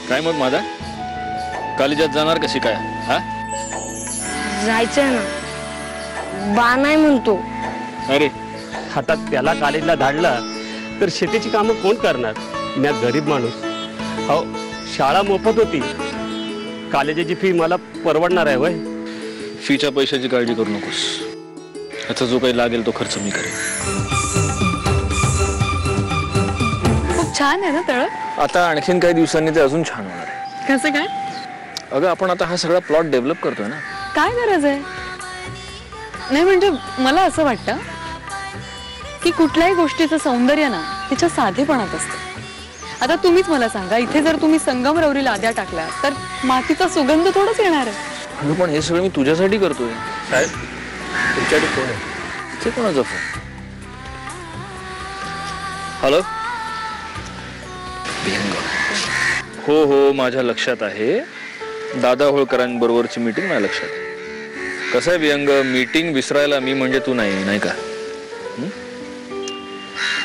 काय मग माझा कॉलेजात जाणार कशी काय? हा जायचंय ना, बा नाही म्हणतो. अरे हातात त्याला कॉलेजला धाडला तर शेतीची कामं कोण करणार? मी गरीब माणूस. हो, शाळा मोफत होती, कॉलेजाची फी मला परवडणार आहे वय? फीच्या पैशाची काळजी करू नकोस, याचा जो काही लागेल तो खर्च मी करेन. खूप छान आहे ना तळ. आता आणखीन काही दिवसांनी ते अजून छान होणार आहे. कसं काय? अगं आपण आता हा सगळा प्लॉट डेव्हलप करतोय ना. काय गरज आहे? नाही म्हणजे मला असं वाटतं की कुठल्याही गोष्टीचं सौंदर्य ना तिच्या साधेपणात असतं. आता तुम्हीच मला सांगा, इथे जर तुम्ही संगमरवरी लाद्या टाकल्या तर मातीचा सुगंध थोडाच येणार आहे. पण हे सगळं मी तुझ्यासाठी करतोय. साहेब तुमच्यासाठी कोण आहे? ते कोणाचा फोन? हॅलो. हो हो माझ्या लक्षात आहे. दादा होळकरांबरोबरची मीटिंग माझ्या लक्षात आहे. कसं आहे विहंग, मीटिंग विसरायला मी म्हणजे तू नाही का?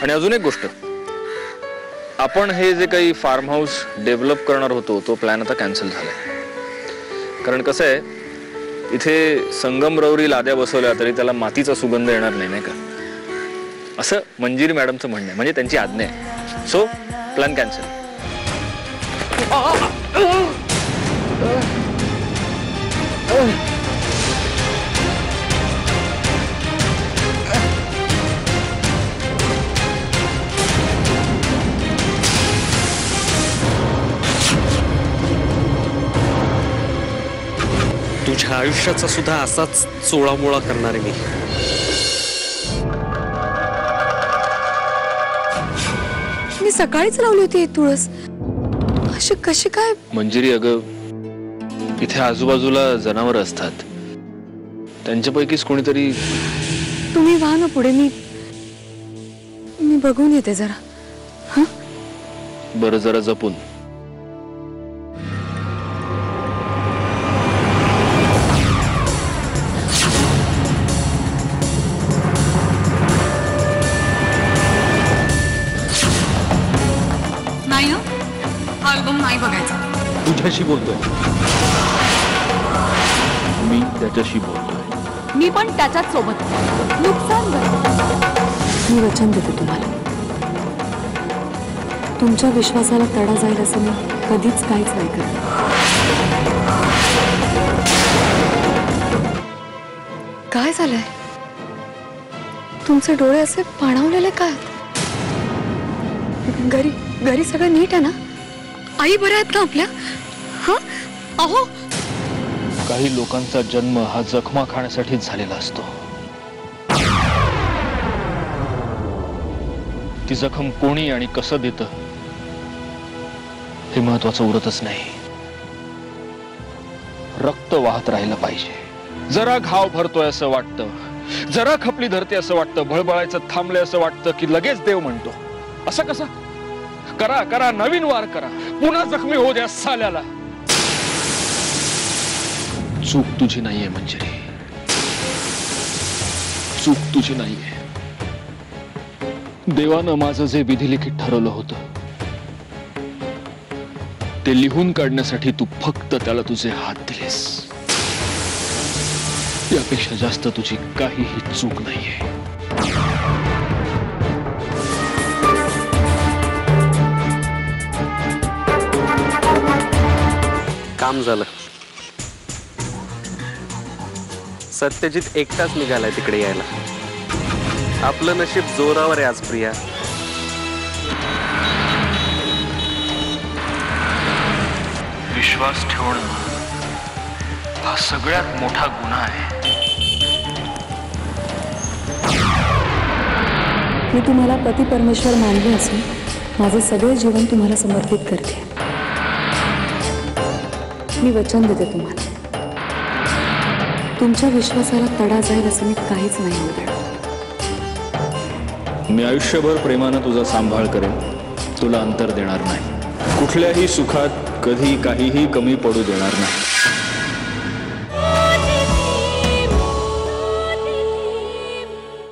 आणि अजून एक गोष्ट, आपण हे जे काही फार्म हाऊस डेव्हलप करणार होतो तो प्लॅन आता कॅन्सल झालाय. कारण कसं आहे, इथे संगमरवरी लाद्या बसवल्या तरी त्याला मातीचा सुगंध येणार नाही का, असं मंजिरी मॅडमचं म्हणणं आहे. म्हणजे त्यांची आज्ञा आहे. So plan cancel. तुझ्या आयुष्याचा सुद्धा असाच चोळामोळा करणार आहे मी. मी सकाळीच लावली होती तुळस, अशी कशी काय? मंजिरी अगं, इथे आजूबाजूला जनावर असतात, त्यांच्यापैकीच कोणीतरी. तुम्ही व्हा ना पुढे, मी बघून येते जरा. हा बरं, जरा जपून. नाही ना, हा अल्बम नाही बघायचा. तुझ्याशी बोलतोय मी, त्याच्याशी बोलतोय मी, पण त्याच्याच सोबत नुकसान झालं. मी वचन देते तुम्हाला, तुमच्या विश्वासाला तडा जाईल असं मी कधीच काहीच नाही करत. काय झालंय? तुमचे डोळे असे पाणावलेले काय? घरी सगळं नीट आहे ना? आई बऱ्या आहेत ना आपल्या? हा अहो, काही लोकांचा जन्म हा जखमा खाण्यासाठीच झालेला असतो. ती जखम कोणी आणि कसं देतं हे महत्वाचं उरतच नाही. रक्त वाहत राहिलं पाहिजे. जरा घाव भरतोय असं वाटतं, जरा खपली धरते असं वाटतं, भळभळायचं थांबले असं वाटतं की लगेच देव म्हणतो. असं कसं? करा करा, नवीन वार करा, पुन्हा जखमी होऊ द्या साल्याला. चूक तुझी नाहीये मंजिरी, चूक तुझी नाहीये. देवानं माझं जे विधिलिखित ठरवलं होतं ते लिहून काढण्यासाठी तू फक्त त्याला तुझे हात दिलेस. यापेक्षा जास्त तुझी काहीही चूक नाहीये. काम झालं. सत्यजित एकटाच निघालाय तिकडे यायला. आपलं नशीब जोरावर आहे आज प्रिया. विश्वास ठेवणं हा सगळ्यात मोठा गुन्हा आहे. मी तुम्हाला पती परमेश्वर मानले असून माझे सगळे जीवन तुम्हाला समर्पित करते. मी वचन देते तुम्हाला, तुमच्या विश्वासाला तडा जाईल असं मी काहीच नाही होणार. मी आयुष्यभर प्रेमानं तुझा सांभाळ करेन, तुला अंतर देणार नाही. कुठल्याही सुखात कधी काहीही कमी पडू देणार नाही.